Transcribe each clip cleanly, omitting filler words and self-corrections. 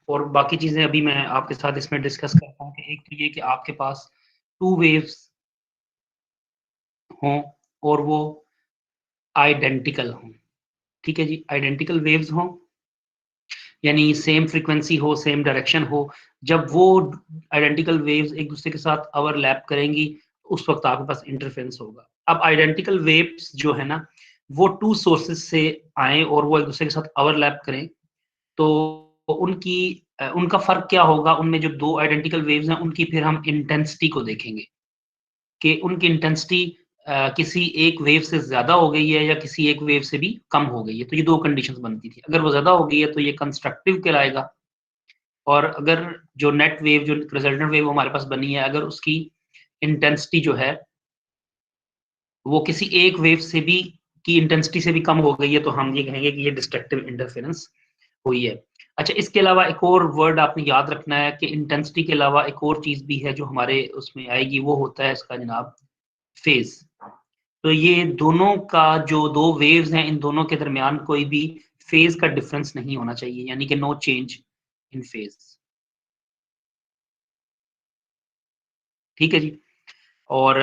और बाकी चीजें अभी मैं आपके साथ इसमें डिस्कस करता हूँ कि एक तो ये कि आपके पास 2 वेव्स हों और वो आइडेंटिकल हों, ठीक है जी, आइडेंटिकल वेव्स हों यानी सेम फ्रीक्वेंसी हो, सेम डायरेक्शन हो। जब वो आइडेंटिकल वेव्स एक दूसरे के साथ ओवरलैप करेंगी, उस वक्त आपके पास इंटरफेरेंस होगा। अब आइडेंटिकल वेव्स जो है ना, वो 2 सोर्सेज से आए और वो एक दूसरे के साथ ओवरलैप करें, तो उनका फर्क क्या होगा? उनमें जो 2 आइडेंटिकल वेव्स हैं, उनकी फिर हम इंटेंसिटी को देखेंगे कि उनकी इंटेंसिटी किसी एक वेव से ज्यादा हो गई है या किसी एक वेव से भी कम हो गई है। तो ये 2 कंडीशंस बनती थी। अगर वो ज्यादा हो गई है तो ये कंस्ट्रक्टिव कहलाएगा, और अगर जो नेट वेव, जो रिजल्टेंट वेव हमारे पास बनी है, अगर उसकी इंटेंसिटी जो है वो किसी एक वेव से भी की इंटेंसिटी से भी कम हो गई है, तो हम ये कहेंगे कि ये डिस्ट्रक्टिव इंटरफेरेंस हुई है। अच्छा, इसके अलावा एक और वर्ड आपने याद रखना है कि इंटेंसिटी के अलावा एक और चीज भी है जो हमारे उसमें आएगी, वो होता है इसका जनाब फेज। तो ये दोनों का जो 2 वेव्स हैं, इन दोनों के दरमियान कोई भी फेज का डिफरेंस नहीं होना चाहिए, यानी कि नो चेंज इन फेज। ठीक है जी। और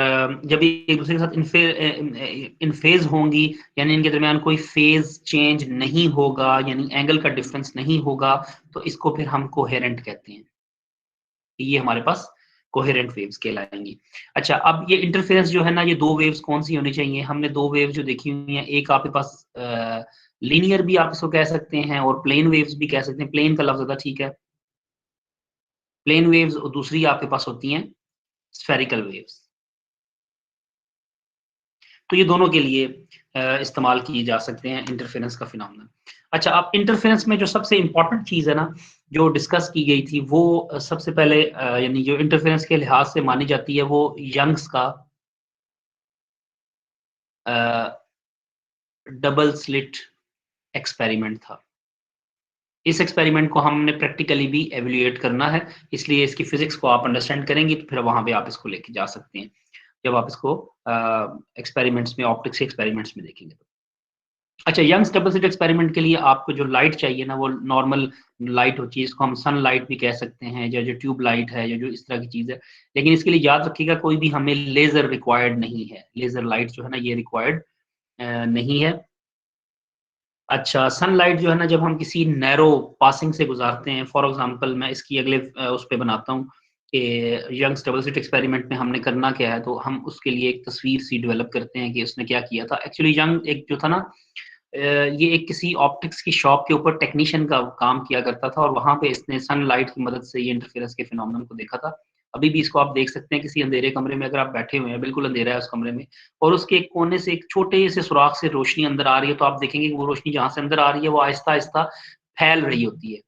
जब ये एक दूसरे के साथ इन फेज होंगी, यानी इनके दरमियान कोई फेज चेंज नहीं होगा, यानी एंगल का डिफरेंस नहीं होगा, तो इसको फिर हम कोहेरेंट कहते हैं। ये हमारे पास कोहेरेंट वेव्स कहलाएंगी। अच्छा, अब ये इंटरफेरेंस जो है ना, ये 2 वेव्स कौन सी होनी चाहिए? हमने 2 वेव्स जो देखी हुई हैं, एक आपके पास लीनियर भी आप इसको कह सकते हैं और प्लेन वेव्स भी कह सकते हैं। प्लेन का लफ्ज ज्यादा ठीक है। प्लेन वेव्स, और दूसरी आपके पास होती हैं स्फेरिकल वेव्स। तो ये दोनों के लिए इस्तेमाल किए जा सकते हैं इंटरफेरेंस का फिनोमेनन। अच्छा, अब इंटरफेरेंस में जो सबसे इंपॉर्टेंट चीज है ना, जो डिस्कस की गई थी, वो सबसे पहले यानी जो इंटरफेरेंस के लिहाज से मानी जाती है, वो यंग्स का डबल स्लिट एक्सपेरिमेंट था। इस एक्सपेरिमेंट को हमने प्रैक्टिकली भी एवेल्युएट करना है, इसलिए इसकी फिजिक्स को आप अंडरस्टैंड करेंगे तो फिर वहां पे आप इसको लेके जा सकते हैं, जब आप इसको एक्सपेरिमेंट्स में, ऑप्टिक्स के एक्सपेरिमेंट्स में देखेंगे तो। अच्छा, यंग्स डबल स्लिट एक्सपेरिमेंट के लिए आपको जो लाइट चाहिए ना, वो नॉर्मल लाइट होती है, इसको हम सन लाइट भी कह सकते हैं, या जो ट्यूब लाइट है, या जो इस तरह की चीज है। लेकिन इसके लिए याद रखिएगा, कोई भी हमें लेजर रिक्वायर्ड नहीं है, लेजर लाइट जो है ना, ये रिक्वायर्ड नहीं है। अच्छा, सनलाइट जो है ना, जब हम किसी नैरो पासिंग से गुजारते हैं, फॉर एग्जांपल मैं इसकी अगले उस पे बनाता हूँ कि यंग्स डबल स्लिट एक्सपेरिमेंट में हमने करना क्या है, तो हम उसके लिए एक तस्वीर सी डेवलप करते हैं कि उसने क्या किया था। एक्चुअली यंग एक जो था ना, ये एक किसी ऑप्टिक्स की शॉप के ऊपर टेक्नीशियन का काम किया करता था, और वहां पे इसने सनलाइट की मदद से ये इंटरफेरेंस के फिनोमेनन को देखा था। अभी भी इसको आप देख सकते हैं किसी अंधेरे कमरे में, अगर आप बैठे हुए हैं, बिल्कुल अंधेरा है उस कमरे में, और उसके एक कोने से एक छोटे से सुराख से रोशनी अंदर आ रही है, तो आप देखेंगे कि वो रोशनी जहां से अंदर आ रही है, वो आहिस्ता आहिस्ता फैल रही होती है।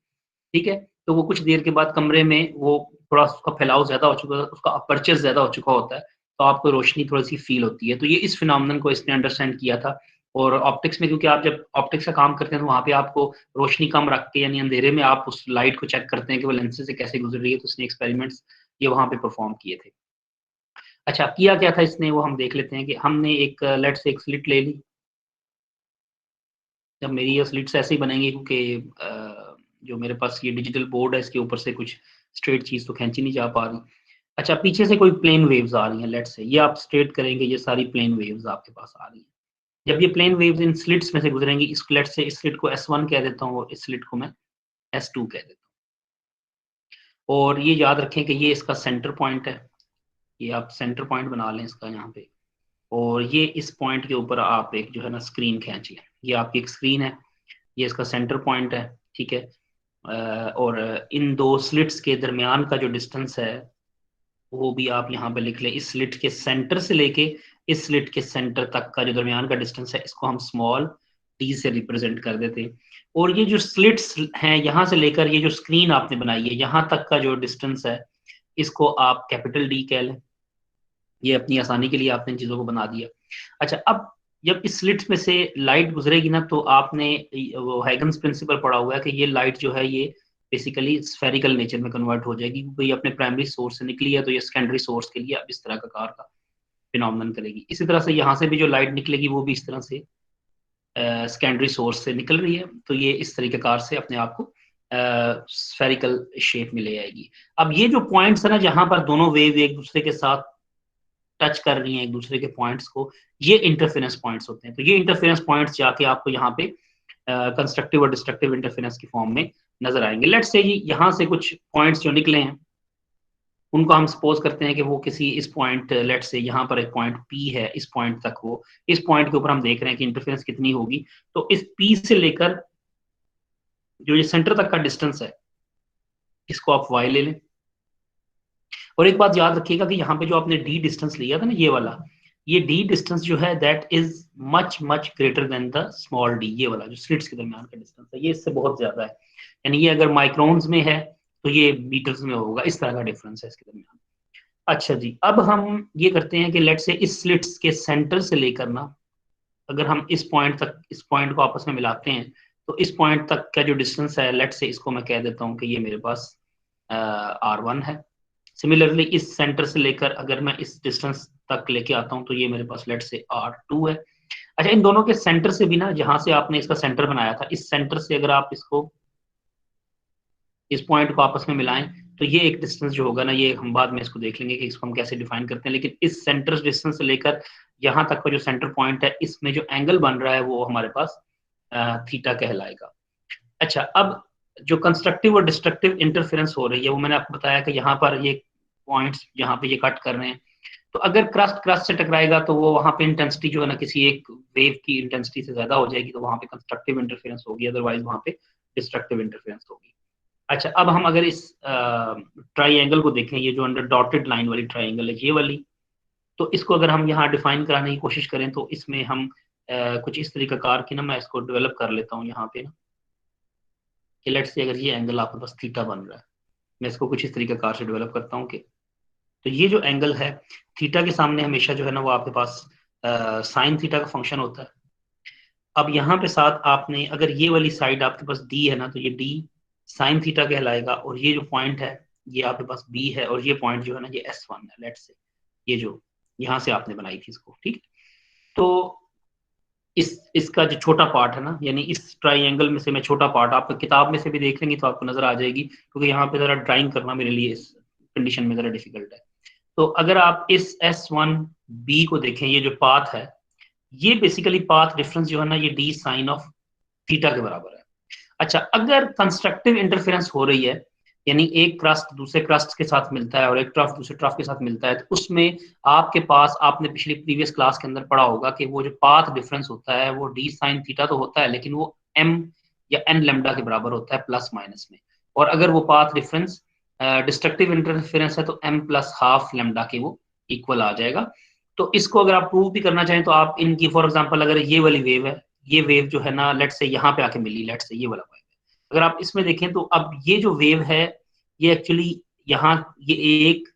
ठीक है, तो वो कुछ देर के बाद कमरे में वो थोड़ा उसका फैलाव ज्यादा हो चुका है, उसका अपर्चर ज्यादा हो चुका होता है, तो आपको रोशनी थोड़ी सी फील होती है। तो ये इस फिनोमेनन को इसने अंडरस्टैंड किया था। और ऑप्टिक्स में, क्योंकि आप जब ऑप्टिक्स का काम करते हैं, तो वहां पे आपको रोशनी कम रख के, यानी अंधेरे में आप उस लाइट को चेक करते हैं कि वो लेंस से कैसे गुजर रही है, तो उसने एक्सपेरिमेंट्स ये वहां पे परफॉर्म किए थे। अच्छा, किया क्या था इसने, वो हम देख लेते हैं। कि हमने एक लेट से एक स्लिट ले ली। जब मेरी ये स्लिट्स ऐसे ही बनेंगी, क्योंकि जो मेरे पास ये डिजिटल बोर्ड है, इसके ऊपर से कुछ स्ट्रेट चीज तो खींची नहीं जा पा रही। अच्छा, पीछे से कोई प्लेन वेव्स आ रही हैं, लेट से ये आप स्ट्रेट करेंगे, ये सारी प्लेन वेव्स आपके पास आ रही हैं। जब ये प्लेन वेव्स इन स्लिट्स में से गुजरेंगी, इस लेट से इस स्लिट को S1 कह देता हूँ, और इस स्लिट को मैं S2 कह देता हूँ। और ये याद रखें कि ये इसका सेंटर पॉइंट है, ये आप सेंटर पॉइंट बना लें इसका यहाँ पे। और ये इस पॉइंट के ऊपर आप एक जो है ना स्क्रीन खींच लें, ये आपकी एक स्क्रीन है, ये इसका सेंटर पॉइंट है। ठीक है, और इन 2 स्लिट्स के दरमियान का जो डिस्टेंस है, वो भी आप यहाँ पे लिख लें। इस स्लिट के सेंटर से लेके इस स्लिट के सेंटर तक का जो दरमियान का डिस्टेंस है, इसको हम स्मॉल डी से रिप्रेजेंट कर देते हैं। और ये जो स्लिट्स हैं, यहाँ से लेकर ये जो स्क्रीन आपने बनाई है, यहाँ तक का जो डिस्टेंस है, इसको आप कैपिटल डी कह लें। ये अपनी आसानी के लिए आपने इन चीजों को बना दिया। अच्छा, अब जब इस स्लिट्स में से लाइट गुजरेगी ना, तो आपने वो हैगन्स प्रिंसिपल पढ़ा हुआ है कि ये लाइट जो है, ये बेसिकली स्फेरिकल नेचर में कन्वर्ट हो जाएगी, क्योंकि ये अपने प्राइमरी सोर्स से निकली है, तो ये सेकेंडरी सोर्स के लिए अब इस तरह का कार का फिनोमेनन करेगी। इसी तरह से यहाँ से भी जो लाइट निकलेगी, वो भी इस तरह से सेकेंडरी सोर्स से निकल रही है, तो ये इस तरीके कार से अपने आप को स्फेरिकल शेप में ले आएगी। अब ये जो पॉइंट्स है ना, जहां पर दोनों वेव एक दूसरे के साथ टच कर रही हैं एक दूसरे के पॉइंट्स को, ये इंटरफेरेंस पॉइंट्स होते हैं। तो ये इंटरफेरेंस पॉइंट्स जाके आपको यहाँ पे कंस्ट्रक्टिव और डिस्ट्रक्टिव इंटरफेरेंस की फॉर्म में नजर आएंगे। लेट्स से यहाँ से कुछ पॉइंट्स जो निकले हैं, उनको हम सपोज करते हैं कि वो किसी इस पॉइंट, लेट्स से यहाँ पर एक पॉइंट P है, इस पॉइंट तक वो, इस पॉइंट के ऊपर हम देख रहे हैं कि इंटरफेरेंस कितनी होगी। तो इस P से लेकर जो ये सेंटर तक का डिस्टेंस है, इसको आप y ले लें। और एक बात याद रखिएगा कि यहाँ पे जो आपने d डिस्टेंस लिया था ना, ये वाला, ये d डिस्टेंस जो है that is much much greater than the small d। ये वाला जो स्लिट्स के दरमियान का डिस्टेंस है, ये इससे बहुत ज्यादा है। यानी ये अगर माइक्रोन्स में है तो ये मीटर्स में होगा। इस तरह का डिफरेंस है इसके दरमियान। अच्छा जी, अब हम ये करते हैं कि लेट से इस स्लिट्स के सेंटर से लेकर ना, अगर हम इस पॉइंट तक, इस पॉइंट को आपस में मिलाते हैं, तो इस पॉइंट तक का जो डिस्टेंस है, लेट से इसको मैं कह देता हूँ कि ये मेरे पास R1 है। सिमिलरली इस सेंटर से लेकर अगर मैं इस डिस्टेंस तक लेके आता हूँ, तो ये मेरे पास लेट से R2 है। अच्छा, इन दोनों के सेंटर से भी ना, जहां से आपने इसका सेंटर बनाया था, इस सेंटर से अगर आप इसको, इस पॉइंट को आपस में मिलाएं, तो ये एक डिस्टेंस जो होगा ना, ये हम बाद में इसको देख लेंगे कि इसको हम कैसे डिफाइन करते हैं। लेकिन इस सेंटर डिस्टेंस से लेकर यहाँ तक का जो सेंटर पॉइंट है, इसमें जो एंगल बन रहा है वो हमारे पास थीटा कहलाएगा। अच्छा, अब जो कंस्ट्रक्टिव और डिस्ट्रक्टिव इंटरफेरेंस हो रही है, वो मैंने आपको बताया कि यहाँ पर ये पॉइंट्स यहाँ पे ये कट कर रहे हैं। तो अगर क्रस्ट क्रस्ट से टकराएगा तो वो वहाँ पे इंटेंसिटी जो है ना, किसी एक वेव की इंटेंसिटी से ज्यादा हो जाएगी, तो वहाँ पे कंस्ट्रक्टिव इंटरफेरेंस होगी, अदरवाइज वहाँ पे डिस्ट्रक्टिव इंटरफेरेंस होगी। अच्छा, अब हम अगर इस ट्राइंगल को देखें, ये जो अंडर डॉटेड लाइन वाली ट्राइंगल है, ये वाली, तो इसको अगर हम यहाँ डिफाइन कराने की कोशिश करें, तो इसमें हम कुछ इस तरीका कार की ना, मैं इसको डेवलप कर लेता हूँ यहाँ पे ना, कि लेट्स से अगर ये एंगल आपके पास थीटा बन रहा है, मैं इसको कुछ इस तरीका कार से डेवलप करता हूँ कि, तो ये जो एंगल है थीटा के सामने हमेशा जो है ना, वो आपके पास साइन थीटा का फंक्शन होता है। अब यहाँ पे साथ आपने, अगर ये वाली साइड आपके पास डी है ना, तो ये डी साइन थीटा कहलाएगा। और ये जो पॉइंट है, ये आपके पास बी है, और ये पॉइंट जो है ना, ये S1 है। लेट्स से ये जो यहाँ से आपने बनाई थी इसको, ठीक। तो इसका जो छोटा पार्ट है ना, यानी इस ट्राइंगल में से मैं छोटा पार्ट, आप किताब में से भी देख लेंगे तो आपको नजर आ जाएगी, क्योंकि यहाँ पे जरा ड्राइंग करना मेरे लिए इस कंडीशन में जरा डिफिकल्ट है। तो अगर आप इस S1B को देखें, ये जो पाथ है, ये बेसिकली पाथ डिफरेंस जो है ना, ये डी साइन ऑफ थीटा के बराबर है। अच्छा, अगर कंस्ट्रक्टिव इंटरफेरेंस हो रही है, यानी एक क्रस्ट दूसरे क्रस्ट के साथ मिलता है और एक ट्रफ दूसरे ट्रफ के साथ मिलता है, तो उसमें आपके पास, आपने पिछली प्रीवियस क्लास के अंदर पढ़ा होगा कि वो जो पाथ डिफरेंस होता है वो डी साइन थीटा तो होता है, लेकिन वो m या n लेमडा के बराबर होता है प्लस माइनस में। और अगर वो पाथ डिफरेंस डिस्ट्रक्टिव इंटरफेरेंस है तो m प्लस हाफ लेमडा के वो इक्वल आ जाएगा। तो इसको अगर आप प्रूव भी करना चाहें, तो आप इनकी, फॉर एग्जाम्पल अगर ये वाली वेव है, ये वेव जो है ना, लेट से यहाँ पे आके मिली, लेट से ये वाला वेव, अगर आप इसमें देखें तो अब ये जो वेव है, ये एक्चुअली यहाँ, ये एक,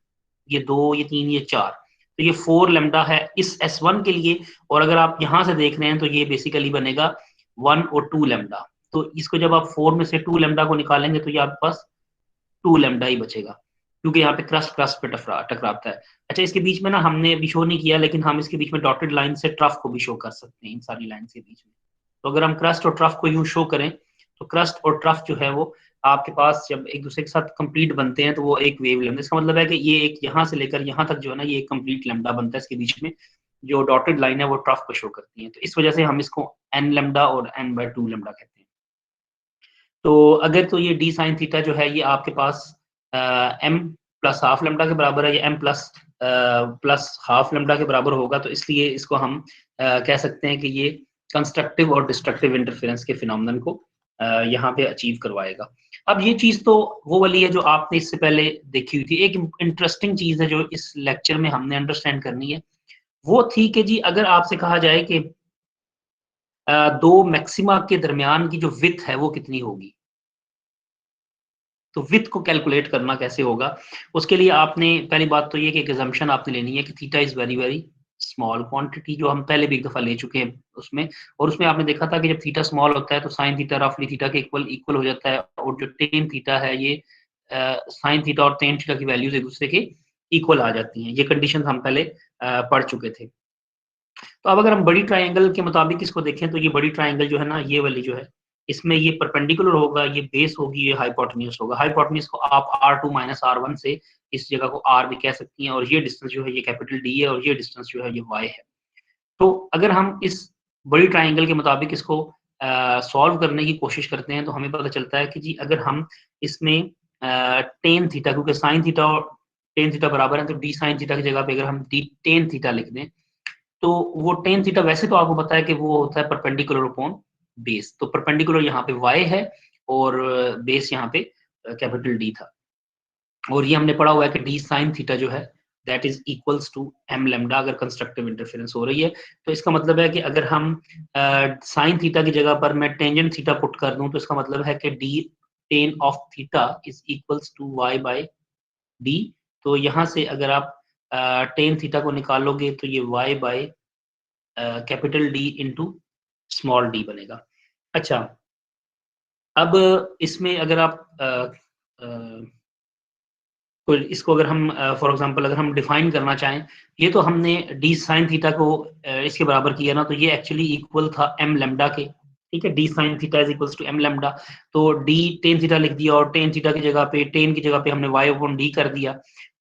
ये दो, ये तीन, ये चार, तो ये 4 लेमडा है इस S1 के लिए। और अगर आप यहाँ से देख रहे हैं तो ये बेसिकली बनेगा 1 और 2 लेमडा। तो इसको जब आप 4 में से 2 लेमडा को निकालेंगे, तो ये आपके पास 2 लेमडा ही बचेगा, क्योंकि यहाँ पे क्रस्ट क्रस्ट पे टकराता है। अच्छा, इसके बीच में ना हमने अभी शो नहीं किया, लेकिन हम इसके बीच में डॉटेड लाइन से ट्रफ को भी शो कर सकते हैं, इन सारी लाइन के बीच में। तो अगर हम क्रस्ट और ट्रफ को यूं शो करें, तो क्रस्ट और ट्रफ जो है वो आपके पास जब एक दूसरे के साथ कंप्लीट बनते हैं, तो वो एक वेव लेंथ, इसका मतलब है कि ये एक यहाँ से लेकर यहाँ तक जो है ना, ये एक कंप्लीट लेमडा बनता है। इसके बीच में जो डॉटेड लाइन है वो ट्रफ को शो करती है, तो इस वजह से हम इसको n लेमडा और n/2 लेमडा कहते हैं। तो अगर तो ये डी साइन थीटा जो है, ये आपके पास m प्लस हाफ लेमडा के बराबर है, या m प्लस हाफ लेमडा के बराबर होगा, तो इसलिए इसको हम कह सकते हैं कि ये कंस्ट्रक्टिव और डिस्ट्रक्टिव इंटरफेरेंस के फिनोमेनन को यहाँ पे अचीव करवाएगा। अब ये चीज तो वो वाली है जो आपने इससे पहले देखी हुई थी। एक इंटरेस्टिंग चीज है जो इस लेक्चर में हमने अंडरस्टैंड करनी है, वो थी कि जी अगर आपसे कहा जाए कि दो मैक्सिमा के दरमियान की जो विड्थ है वो कितनी होगी, तो विड्थ को कैलकुलेट करना कैसे होगा। उसके लिए आपने, पहली बात तो ये कि एक assumption आपने लेनी है कि theta is very very small quantity, जो हम पहले भी एक दफा ले चुके हैं उसमें। और उसमें आपने देखा था कि जब थीटा स्मॉल होता है तो साइन थीटा रफली थीटा के इक्वल हो जाता है, और जो टेन थीटा है, ये साइन थीटा और टेन थीटा की वैल्यूज एक दूसरे के इक्वल आ जाती हैं। ये कंडीशन हम पहले पढ़ चुके थे। तो अब अगर हम बड़ी ट्राइंगल के मुताबिक इसको देखें, तो ये बड़ी ट्राइंगल जो है ना, ये वाली जो है, इसमें ये परपेंडिकुलर होगा, ये बेस होगी, ये हाइपोटेन्यूज होगा। हाइपोटेन्यूज को आप R2 माइनस R1 से इस जगह को R भी कह सकती हैं, और ये डिस्टेंस जो है ये कैपिटल D है, और ये डिस्टेंस जो है ये Y है। तो अगर हम इस बड़ी ट्राइंगल के मुताबिक इसको सॉल्व करने की कोशिश करते हैं, तो हमें पता चलता है कि जी अगर हम इसमें टेन थीटा, क्योंकि साइन थीटा और टेन थीटा बराबर है, तो डी साइन थीटा की जगह पे अगर हम डी टेन थीटा लिख दें, तो वो टेन थीटा वैसे तो आपको पता है कि वो होता है परपेंडिकुलर अपॉन बेस। तो परपेंडिकुलर यहाँ पे y है और बेस यहाँ पे कैपिटल D था, और ये हमने पढ़ा हुआ है कि डी साइन थीटा जो है that is equals to m lambda अगर कंस्ट्रक्टिव इंटरफेरेंस हो रही है। तो इसका मतलब है कि अगर हम साइन थीटा की जगह पर मैं टेंजेंट थीटा पुट कर दूं, तो इसका मतलब है कि d tan of theta is equals to y by d। तो यहाँ से अगर आप टेन थीटा को निकालोगे तो ये y by capital D into small d बनेगा। अच्छा, अब इसमें अगर आप तो इसको अगर हम फॉर एग्जांपल अगर हम डिफाइन करना चाहें, ये तो हमने डी साइन थीटा को इसके बराबर किया ना, तो ये एक्चुअली इक्वल था m लैम्डा के। ठीक है, D sine theta is equals to m lambda. तो d टेन थीटा लिख दिया, और टेन थीटा की जगह पे टेन की जगह पे हमने y अपॉन d कर दिया।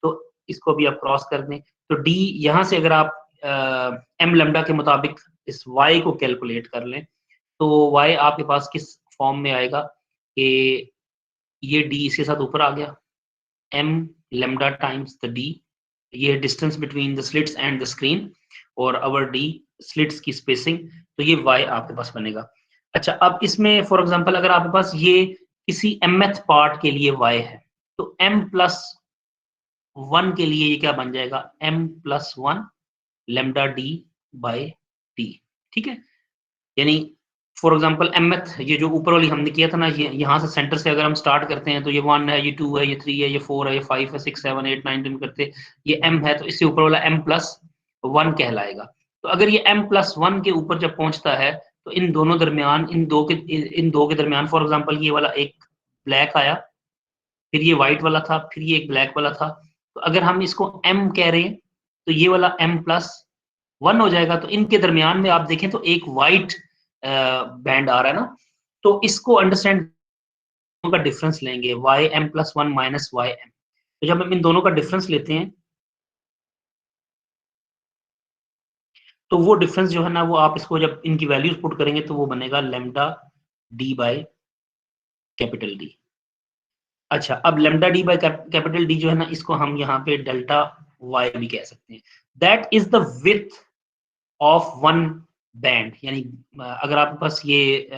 तो इसको भी आप क्रॉस कर दें, तो d यहाँ से अगर आप m लैम्डा के मुताबिक इस y को कैलकुलेट कर लें, तो y आपके पास किस फॉर्म में आएगा कि ये d इसके साथ ऊपर आ गया, m lambda times the d, ये distance between the slits and the screen, और अवर d स्लिट्स की स्पेसिंग, तो ये y आपके पास बनेगा। अच्छा, अब इसमें फॉर एग्जांपल अगर आपके पास ये किसी mth पार्ट के लिए y है, तो m प्लस 1 के लिए ये क्या बन जाएगा, m plus 1 lambda d by d। ठीक है, यानी फॉर एग्जांपल mth, ये जो ऊपर वाली हमने किया था ना, ये यहाँ से सेंटर से अगर हम स्टार्ट करते हैं, तो ये 1 है, ये 2 है, ये 3 है, ये 4 है, ये 5 है, 6 7 8 9 10 करते ये m है, तो इससे ऊपर वाला m प्लस 1 कहलाएगा। तो अगर ये m प्लस 1 के ऊपर जब पहुंचता है, तो इन दोनों दरमियान, इन दो के दरमियान फॉर एग्जांपल ये वाला एक ब्लैक आया, फिर ये व्हाइट वाला था, फिर ये एक ब्लैक वाला था। तो अगर हम इसको m कह रहे हैं, तो ये वाला m प्लस 1 हो जाएगा। तो इनके दरमियान में आप देखें तो एक व्हाइट बैंड आ रहा है ना, तो इसको अंडरस्टैंड का डिफरेंस लेंगे, Y M plus 1 minus Y M. तो जब हम इन दोनों का डिफरेंस लेते हैं, तो वो डिफरेंस जो है ना, वो आप इसको जब इनकी वैल्यूज पुट करेंगे, तो वो बनेगा lambda D by capital D. अच्छा, अब lambda D by capital D जो है ना, इसको हम यहाँ पे डेल्टा वाई भी कह सकते हैं। That is the width of one band, यानी अगर आपके पास ये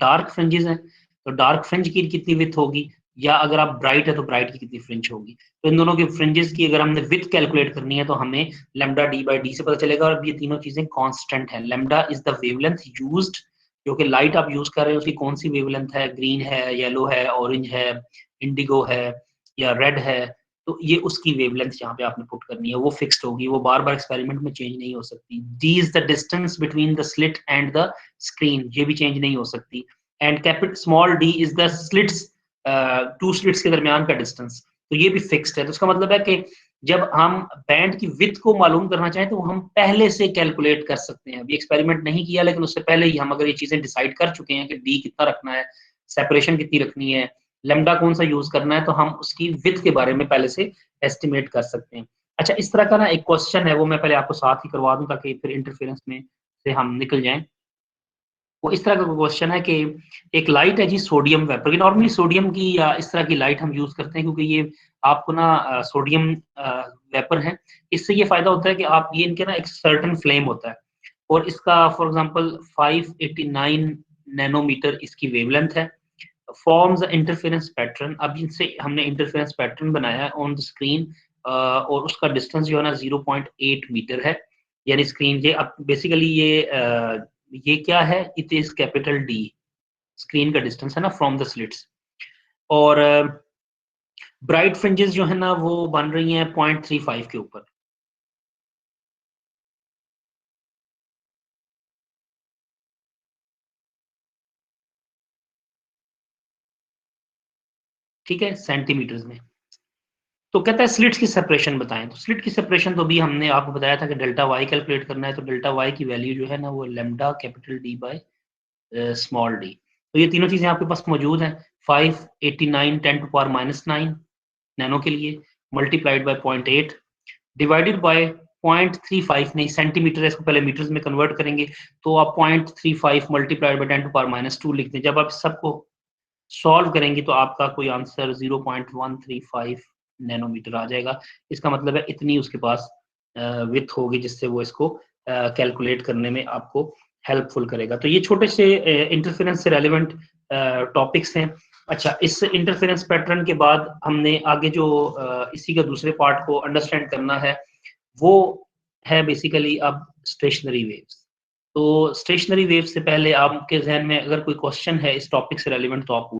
डार्क फ्रिंजेस हैं, तो डार्क फ्रिंज की कितनी विड्थ होगी, या अगर आप ब्राइट है तो ब्राइट की कितनी फ्रिंज होगी। तो इन दोनों के फ्रिंजेस की अगर हमने विड्थ कैलकुलेट करनी है, तो हमें लेमडा डी बाई डी से पता चलेगा, और ये तीनों चीजें कांस्टेंट है। Lambda is the wavelength used, जो कि लाइट आप यूज कर रहे हैं उसकी कौन सी वेवलेंथ है, ग्रीन है, येलो है, ऑरेंज है, इंडिगो है, या रेड है, तो ये उसकी वेवलेंथ यहाँ पे आपने पुट करनी है, वो फिक्स्ड होगी, वो बार बार एक्सपेरिमेंट में चेंज नहीं हो सकती। D is the distance between the slit and the screen, ये भी चेंज नहीं हो सकती। And capital small D is the slits, two slits के दरमियान का डिस्टेंस, तो ये भी फिक्स्ड है। तो इसका मतलब है कि जब हम बैंड की विड्थ को मालूम करना चाहें, तो हम पहले से कैलकुलेट कर सकते हैं। अभी एक्सपेरिमेंट नहीं किया, लेकिन उससे पहले ही हम अगर ये चीजें डिसाइड कर चुके हैं कि डी कितना रखना है, सेपरेशन कितनी रखनी है, लेमडा कौन सा यूज करना है, तो हम उसकी विड्थ के बारे में पहले से एस्टिमेट कर सकते हैं। अच्छा, इस तरह का ना एक क्वेश्चन है, वो मैं पहले आपको साथ ही करवा दूं, ताकि फिर इंटरफेरेंस में से हम निकल जाएं। वो इस तरह का क्वेश्चन है कि एक लाइट है जी, सोडियम वेपर की, नॉर्मली सोडियम की या इस तरह की लाइट हम यूज करते हैं, क्योंकि ये आपको ना सोडियम वेपर है, इससे ये फायदा होता है कि आप ये इनके ना एक सर्टेन फ्लेम होता है, और इसका फॉर एग्जांपल 589 नैनोमीटर इसकी वेवलेंथ है, फॉर्म्स इंटरफेरेंस पैटर्न। अब इनसे हमने इंटरफेरेंस पैटर्न बनाया है ऑन द स्क्रीन, और उसका डिस्टेंस जो है ना 0.8 मीटर है, यानी स्क्रीन ये अब बेसिकली ये क्या है, it is capital D, screen का डिस्टेंस है ना फ्रॉम द स्लिट्स। और ब्राइट फ्रिंजेस जो है ना, वो बन रही हैं 0.35 के ऊपर। ठीक है, सेंटीमीटर्स में। तो कहता है स्लिट्स की सेपरेशन बताएं, तो स्लिट की सेपरेशन तो भी हमने आपको बताया था कि डेल्टा वाई कैलकुलेट करना है, तो डेल्टा वाई की वैल्यू जो है ना, वो lambda capital D by small D. तो ये तीनों चीज़ें आपके पास मौजूद हैं। 589 10⁻⁹ नैनो के लिए मल्टीप्लाइड बाय 0.8 डिवाइडेड बाय 0.35 नहीं सेंटीमीटर है, इसको पहले मीटर्स में कन्वर्ट करेंगे, तो आप 0.35 मल्टीप्लाइड बाय 10⁻² लिख दें। जब आप सबको सॉल्व करेंगे तो आपका कोई आंसर 0.135 नैनोमीटर आ जाएगा। इसका मतलब है इतनी उसके पास विड्थ होगी जिससे वो इसको कैलकुलेट करने में आपको हेल्पफुल करेगा। तो ये छोटे से इंटरफेरेंस से रेलेवेंट टॉपिक्स हैं। अच्छा, इस इंटरफेरेंस पैटर्न के बाद हमने आगे जो इसी का दूसरे पार्ट को अंडरस्टैंड करना है, वो है बेसिकली अब स्टेशनरी वेव्स। तो स्टेशनरी वेव्स से पहले आपके ज़हन में अगर कोई क्वेश्चन है इस टॉपिक से रेलेवेंट तो आप